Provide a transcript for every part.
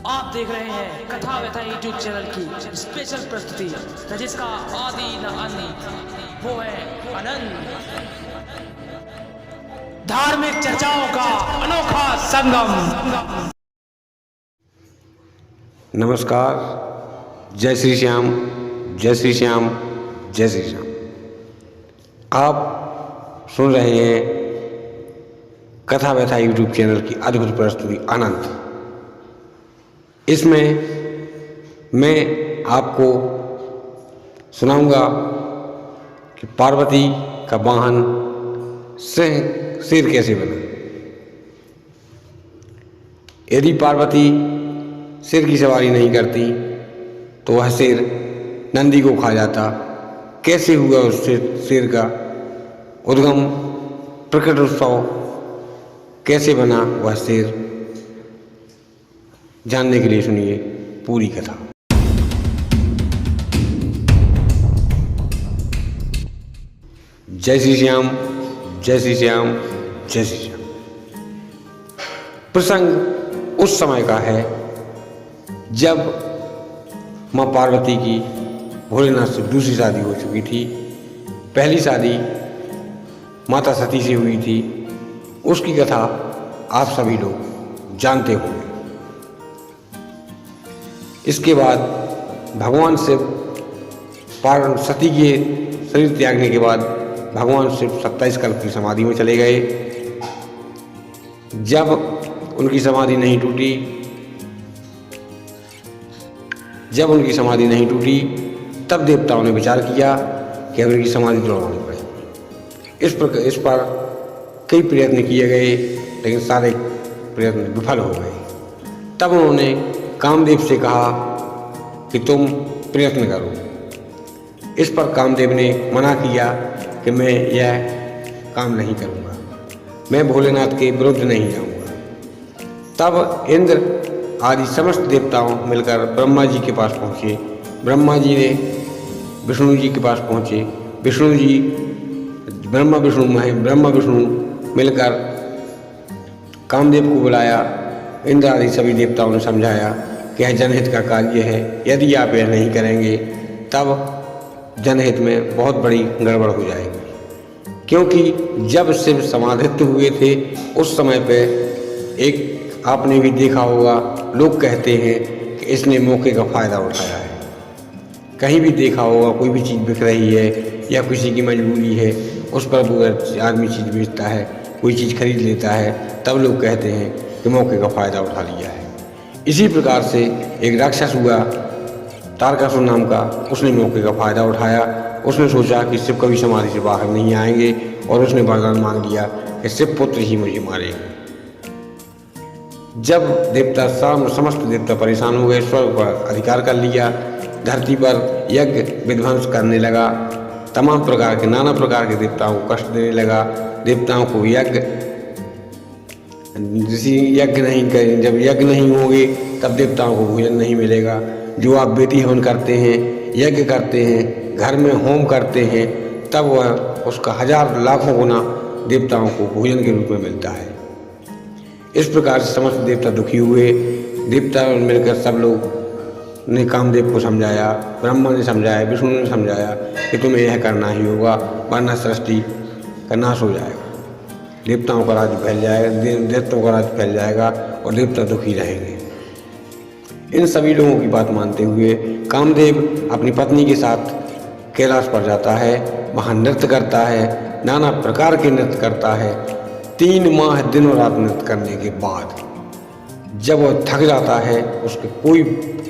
आप देख रहे हैं कथा व्यथा यूट्यूब चैनल की स्पेशल प्रस्तुति जिसका आदि न अंत वो है अनंत धार्मिक चर्चाओं का अनोखा संगम। नमस्कार, जय श्री श्याम, जय श्री श्याम, जय श्री श्याम। आप सुन रहे हैं कथा व्यथा यूट्यूब चैनल की अद्भुत प्रस्तुति अनंत। इसमें मैं आपको सुनाऊंगा कि पार्वती का वाहन शेर कैसे बना। यदि पार्वती शेर की सवारी नहीं करती तो वह शेर नंदी को खा जाता। कैसे हुआ उस शेर का उद्गम, प्रकट उत्सव कैसे बना वह शेर, जानने के लिए सुनिए पूरी कथा। जय श्री श्याम, जय श्री श्याम, जय श्री श्याम। प्रसंग उस समय का है जब माँ पार्वती की भोलेनाथ से दूसरी शादी हो चुकी थी। पहली शादी माता सती से हुई थी, उसकी कथा आप सभी लोग जानते होंगे। इसके बाद भगवान शिव सती के शरीर त्यागने के बाद भगवान शिव 27 कल्प की समाधि में चले गए। जब उनकी समाधि नहीं टूटी तब देवताओं ने विचार किया कि अब इनकी समाधि तोड़वानी पड़ेगी। इस पर कई प्रयत्न किए गए, लेकिन सारे प्रयत्न विफल हो गए। तब उन्होंने कामदेव से कहा कि तुम प्रयत्न करो। इस पर कामदेव ने मना किया कि मैं यह काम नहीं करूँगा, मैं भोलेनाथ के विरुद्ध नहीं जाऊँगा। तब इंद्र आदि समस्त देवताओं मिलकर ब्रह्मा जी के पास पहुँचे। ब्रह्मा जी ने विष्णु जी के पास पहुँचे। विष्णु जी ब्रह्मा विष्णु मिलकर कामदेव को बुलाया। इंद्र आदि सभी देवताओं ने समझाया कि यह जनहित का कार्य है, यदि आप यह नहीं करेंगे तब जनहित में बहुत बड़ी गड़बड़ हो जाएगी। क्योंकि जब शिव समाधित हुए थे उस समय पे एक आपने भी देखा होगा, लोग कहते हैं कि इसने मौके का फ़ायदा उठाया है। कहीं भी देखा होगा, कोई भी चीज़ बिक रही है या किसी की मजबूरी है, उस पर वो आदमी चीज़ बेचता है, कोई चीज़ खरीद लेता है, तब लोग कहते हैं कि मौके का फ़ायदा उठा लिया है। इसी प्रकार से एक राक्षस हुआ तारकासुर नाम का, उसने मौके का फ़ायदा उठाया। उसने सोचा कि शिव कभी समाधि से बाहर नहीं आएंगे और उसने वरदान मांग लिया कि शिव पुत्र ही मुझे मारेंगे। जब समस्त देवता परेशान हो गए, स्वर्ग पर अधिकार कर लिया, धरती पर यज्ञ विध्वंस करने लगा, तमाम प्रकार के नाना प्रकार के देवताओं को कष्ट देने लगा। देवताओं को जब यज्ञ नहीं होंगे तब देवताओं को भोजन नहीं मिलेगा। जो आप बेटी हवन करते हैं, यज्ञ करते हैं, घर में होम करते हैं, तब वह उसका हजार लाखों गुना देवताओं को भोजन के रूप में मिलता है। इस प्रकार से समस्त देवता दुखी हुए। देवता मिलकर सब लोग ने कामदेव को समझाया, ब्रह्मा ने समझाया, विष्णु ने समझाया कि तुम्हें यह करना ही होगा, वरना सृष्टि का नाश हो जाएगा, देवताओं का राज्य फैल जाएगा और देवता दुखी रहेंगे। इन सभी लोगों की बात मानते हुए कामदेव अपनी पत्नी के साथ कैलाश पर जाता है। वहाँ नृत्य करता है, नाना प्रकार के नृत्य करता है। 3 माह दिन और रात नृत्य करने के बाद जब वह थक जाता है, उसके कोई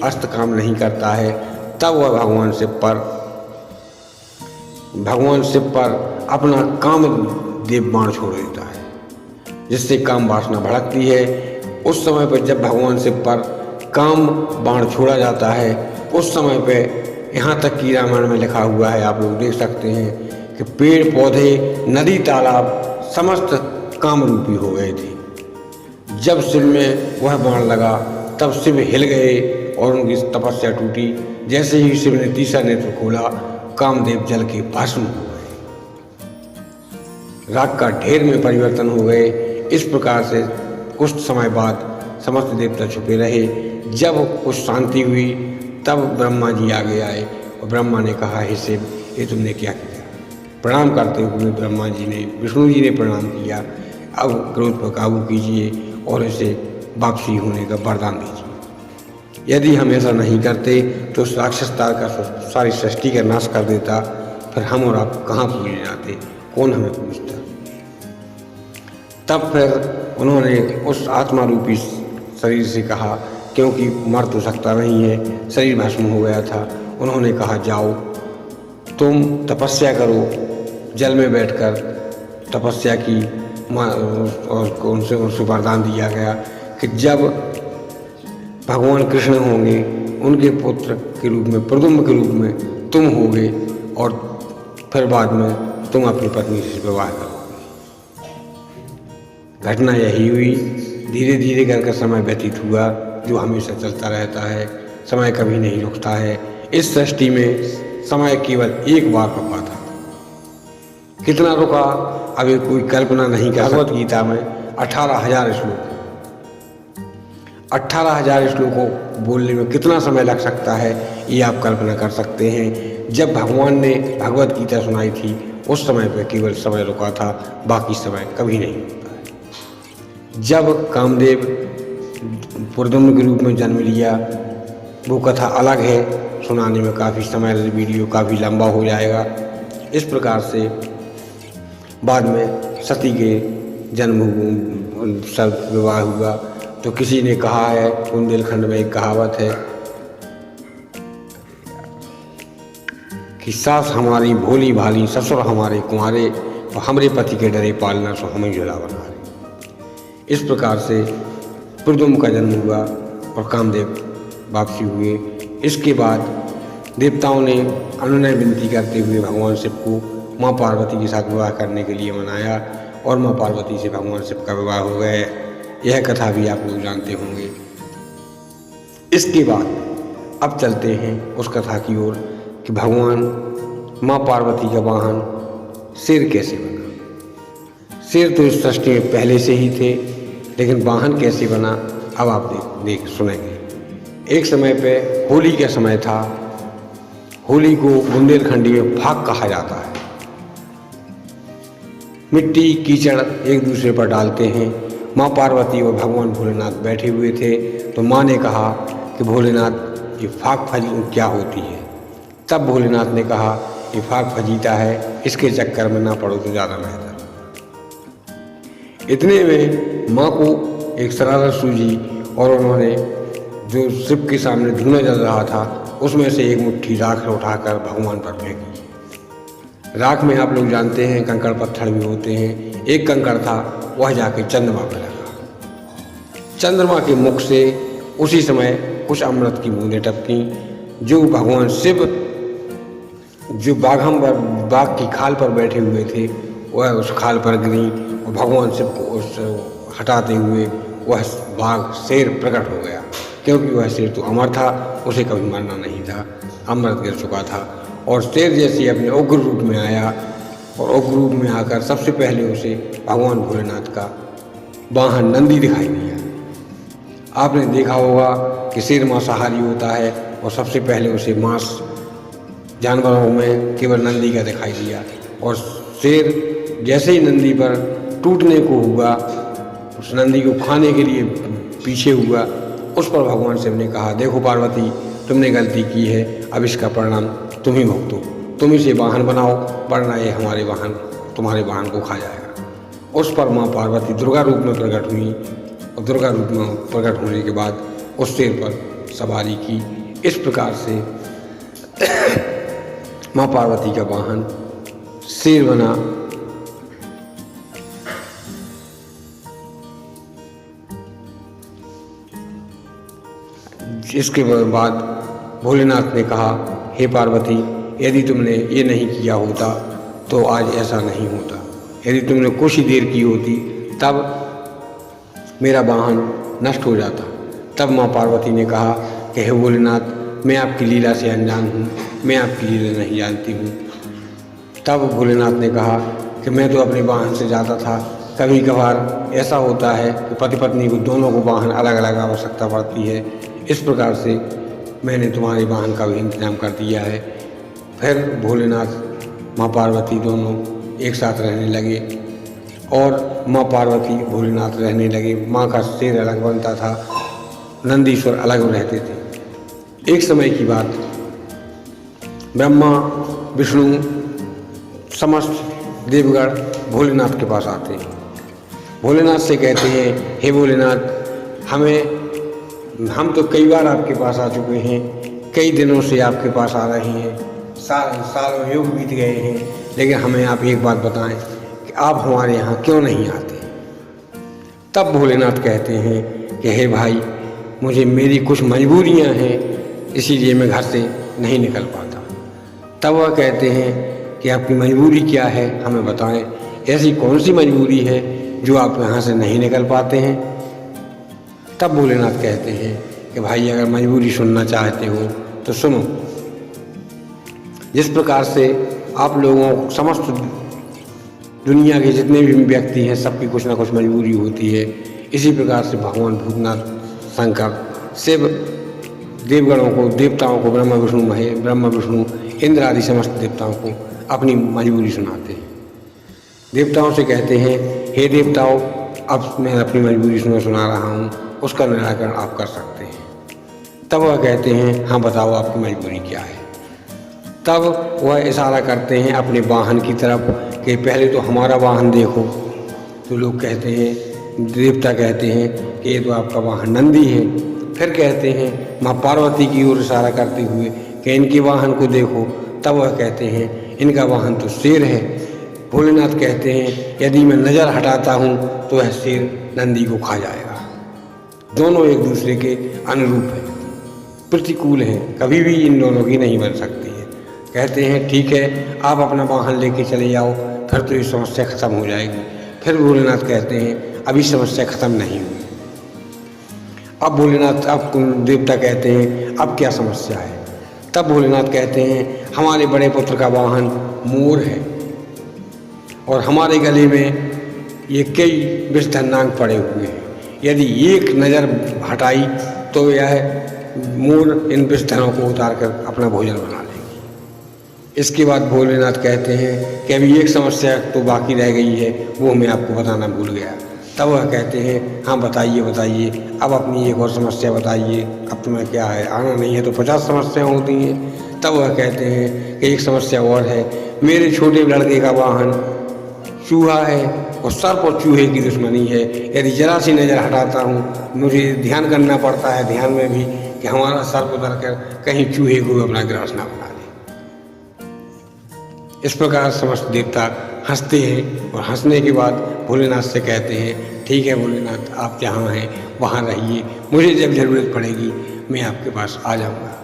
अस्त काम नहीं करता है, तब वह भगवान शिव पर अपना कामदेव बाण छोड़ देता है, जिससे काम वासना भड़कती है। उस समय पर जब भगवान शिव पर काम बाण छोड़ा जाता है, उस समय पे यहाँ तक कि रामायण में लिखा हुआ है, आप लोग देख सकते हैं कि पेड़ पौधे, नदी, तालाब समस्त काम रूपी हो गए थे। जब शिव में वह बाण लगा तब शिव हिल गए और उनकी तपस्या टूटी। जैसे ही शिव ने तीसरा नेत्र खोला, कामदेव जल के भस्म हो गए, राख का ढेर में परिवर्तन हो गए। इस प्रकार से कुछ समय बाद समस्त देवता छुपे रहे। जब कुछ शांति हुई तब ब्रह्मा जी आगे आए और ब्रह्मा ने कहा, हे शिव, ये तुमने क्या किया? प्रणाम करते हुए ब्रह्मा जी ने, विष्णु जी ने प्रणाम किया। अब क्रोध पर काबू कीजिए और इसे वापसी होने का वरदान दीजिए। यदि हम ऐसा नहीं करते तो राक्षस का सारी सृष्टि का नाश कर देता, फिर हम और आप कहाँ पूजे जाते, कौन हमें पूछता। तब फिर उन्होंने उस आत्मा रूपी शरीर से कहा, क्योंकि मर तो सकता नहीं है, शरीर भस्म हो गया था। उन्होंने कहा, जाओ तुम तपस्या करो। जल में बैठकर तपस्या की और उनसे वरदान दिया गया कि जब भगवान कृष्ण होंगे, उनके पुत्र के रूप में, प्रद्युम्न के रूप में तुम होगे और फिर बाद में तुम अपनी पत्नी से विवाह करोगे। घटना यही हुई। धीरे धीरे करके समय व्यतीत हुआ, जो हमेशा चलता रहता है। समय कभी नहीं रुकता है। इस सृष्टि में समय केवल एक बार रुका था। कितना रुका अभी कोई कल्पना नहीं कर सकता। भगवत गीता में 18,000 श्लोक, 18,000 श्लोकों बोलने में कितना समय लग सकता है, ये आप कल्पना कर सकते हैं। जब भगवान ने भगवत गीता सुनाई थी उस समय पे केवल समय रुका था, बाकी समय कभी नहीं रुकता है। जब कामदेव प्रद्युम्न के रूप में जन्म लिया, वो कथा अलग है, सुनाने में काफ़ी समय, वीडियो काफ़ी लंबा हो जाएगा। इस प्रकार से बाद में सती के जन्म सब विवाह हुआ। तो किसी ने कहा है, बुंदेलखंड में एक कहावत है कि सास हमारी भोली भाली, ससुर हमारे कुंवारे, और हमरे पति के डरे पालना सो हमें झूला बना रहे। इस प्रकार से प्रद्युम्न का जन्म हुआ और कामदेव वापसी हुए। इसके बाद देवताओं ने अनुनय विनती करते हुए भगवान शिव को माँ पार्वती के साथ विवाह करने के लिए मनाया और माँ पार्वती से भगवान शिव का विवाह हो गया। यह कथा भी आप लोग जानते होंगे। इसके बाद अब चलते हैं उस कथा की ओर कि भगवान माँ पार्वती का वाहन शेर कैसे बना। शेर तो इस सृष्टि में पहले से ही थे, लेकिन वाहन कैसे बना अब आप देख सुनेंगे। एक समय पे होली का समय था। होली को बुंदेलखंडी में फाग कहा जाता है। मिट्टी कीचड़ एक दूसरे पर डालते हैं। माँ पार्वती और भगवान भोलेनाथ बैठे हुए थे, तो माँ ने कहा कि भोलेनाथ, ये फाग फजी क्या होती है। तब भोलेनाथ ने कहा, ये फाग फजीता है, इसके चक्कर में ना पड़ो तो ज़्यादा बेहतर। इतने में माँ को एक शरारत सूझी और उन्होंने जो शिव के सामने धुआं जल रहा था उसमें से एक मुट्ठी राख उठाकर भगवान पर फेंकी। राख में आप लोग जानते हैं कंकड़ पत्थर भी होते हैं। एक कंकड़ था, वह जाके चंद्रमा पर लगा। चंद्रमा के मुख से उसी समय कुछ अमृत की बूंदें टपकी, जो भगवान शिव जो बाघ की खाल पर बैठे हुए थे वह उस खाल पर गिरी और भगवान शिव को उस हटाते हुए वह बाघ शेर प्रकट हो गया। क्योंकि वह शेर तो अमर था, उसे कभी मरना नहीं था, अमृत गिर चुका था। और शेर जैसे अपने उग्र रूप में आया और उग्र रूप में आकर सबसे पहले उसे भगवान भोलेनाथ का वाहन नंदी दिखाई दिया। आपने देखा होगा कि शेर मांसाहारी होता है और सबसे पहले उसे मांस जानवरों में केवल नंदी का दिखाई दिया। और शेर जैसे ही नंदी पर टूटने को हुआ, उस नंदी को खाने के लिए पीछे हुआ, उस पर भगवान शिव ने कहा, देखो पार्वती, तुमने गलती की है, अब इसका परिणाम तुम ही भुगतो, तुम इसे वाहन बनाओ, वरना ये तुम्हारे वाहन को खा जाएगा। उस पर माँ पार्वती दुर्गा रूप में प्रकट हुई और दुर्गा रूप में प्रकट होने के बाद उस शेर पर सवारी की। इस प्रकार से माँ पार्वती का वाहन शेर बना। इसके बाद भोलेनाथ ने कहा, हे पार्वती, यदि तुमने ये नहीं किया होता तो आज ऐसा नहीं होता। यदि तुमने कुछ ही देर की होती तब मेरा वाहन नष्ट हो जाता। तब माँ पार्वती ने कहा कि हे भोलेनाथ, मैं आपकी लीला से अनजान हूँ, मैं आपकी लीला नहीं जानती हूँ। तब भोलेनाथ ने कहा कि मैं तो अपने वाहन से जाता था, कभी कभार ऐसा होता है कि पति पत्नी को दोनों को वाहन अलग अलग आवश्यकता पड़ती है। इस प्रकार से मैंने तुम्हारे वाहन का भी इंतजाम कर दिया है। फिर भोलेनाथ माँ पार्वती दोनों एक साथ रहने लगे और माँ पार्वती भोलेनाथ रहने लगे। माँ का सिर अलग बनता था, नंदीश्वर अलग रहते थे। एक समय की बात, ब्रह्मा विष्णु समस्त देवगण भोलेनाथ के पास आते हैं। भोलेनाथ से कहते हैं, हे भोलेनाथ, हम तो कई बार आपके पास आ चुके हैं, कई दिनों से आपके पास आ रहे हैं, सालों युग बीत गए हैं, लेकिन हमें आप एक बात बताएं कि आप हमारे यहाँ क्यों नहीं आते। तब भोलेनाथ कहते हैं कि हे भाई, मेरी कुछ मजबूरियाँ हैं, इसीलिए मैं घर से नहीं निकल पाता। तब वह कहते हैं कि आपकी मजबूरी क्या है, हमें बताएं। ऐसी कौन सी मजबूरी है जो आप यहाँ से नहीं निकल पाते हैं। तब भोलेनाथ कहते हैं कि भाई, अगर मजबूरी सुनना चाहते हो तो सुनो। जिस प्रकार से आप लोगों समस्त दुनिया के जितने भी व्यक्ति हैं, सबकी कुछ ना कुछ मजबूरी होती है, इसी प्रकार से भगवान भूतनाथ शंकर शिव देवगणों को, देवताओं को, ब्रह्मा विष्णु इंद्र आदि समस्त देवताओं को अपनी मजबूरी सुनाते हैं। देवताओं से कहते हैं, हे देवताओं, अब मैं अपनी मजबूरी सुना रहा हूँ, उसका निराकरण आप कर सकते हैं। तब वह कहते हैं, हाँ बताओ आपकी मजबूरी क्या है। तब वह इशारा करते हैं अपने वाहन की तरफ कि पहले तो हमारा वाहन देखो। तो लोग कहते हैं, देवता कहते हैं कि ये तो आपका वाहन नंदी है। फिर कहते हैं माँ पार्वती की ओर इशारा करते हुए कि इनके वाहन को देखो। तब वह कहते हैं, इनका वाहन तो शेर है। भोलेनाथ कहते हैं, यदि मैं नज़र हटाता हूँ तो वह शेर नंदी को खा जाएगा। दोनों एक दूसरे के अनुरूप हैं, प्रतिकूल हैं, कभी भी इन दोनों की नहीं बन सकती है। कहते हैं, ठीक है, आप अपना वाहन लेके चले जाओ, फिर तो ये समस्या खत्म हो जाएगी। फिर भोलेनाथ कहते हैं, अभी समस्या खत्म नहीं हुई। अब देवता कहते हैं, अब क्या समस्या है। तब भोलेनाथ कहते हैं, हमारे बड़े पुत्र का वाहन मोर है और हमारे गले में ये कई विषधर नाग पड़े हुए हैं। यदि एक नज़र हटाई तो यह मोर इन विषधरों को उतार कर अपना भोजन बना लेगी। इसके बाद भोलेनाथ कहते हैं कि अभी एक समस्या तो बाकी रह गई है, वो मैं आपको बताना भूल गया। तब वह कहते हैं, हाँ बताइए, अब अपनी एक और समस्या बताइए। अब तुम्हें क्या है, आना नहीं है तो 50 समस्याएं होती हैं। तब वह कहते हैं कि एक समस्या और है, मेरे छोटे लड़के का वाहन चूहा है और सर्प और चूहे की दुश्मनी है। यदि जरा सी नज़र हटाता हूँ, मुझे ध्यान करना पड़ता है, ध्यान में भी कि हमारा सर्प उतर कर कहीं चूहे को अपना ग्रास ना बना ले। इस प्रकार समस्त देवता हंसते हैं और हंसने के बाद भोलेनाथ से कहते हैं, ठीक है भोलेनाथ, आप जहाँ हैं वहाँ रहिए, मुझे जब ज़रूरत पड़ेगी मैं आपके पास आ जाऊँगा।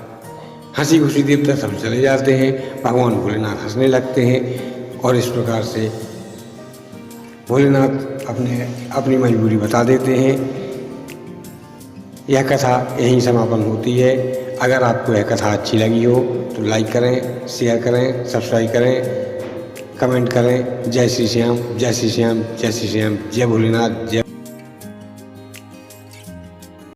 हंसी खुशी देवता सब चले जाते हैं। भगवान भोलेनाथ हंसने लगते हैं और इस प्रकार से भोलेनाथ अपनी मजबूरी बता देते हैं। यह कथा यहीं समापन होती है। अगर आपको यह कथा अच्छी लगी हो तो लाइक करें, शेयर करें, सब्सक्राइब करें, कमेंट करें। जय श्री श्याम, जय श्री श्याम, जय श्री श्याम, जय भोलेनाथ, जय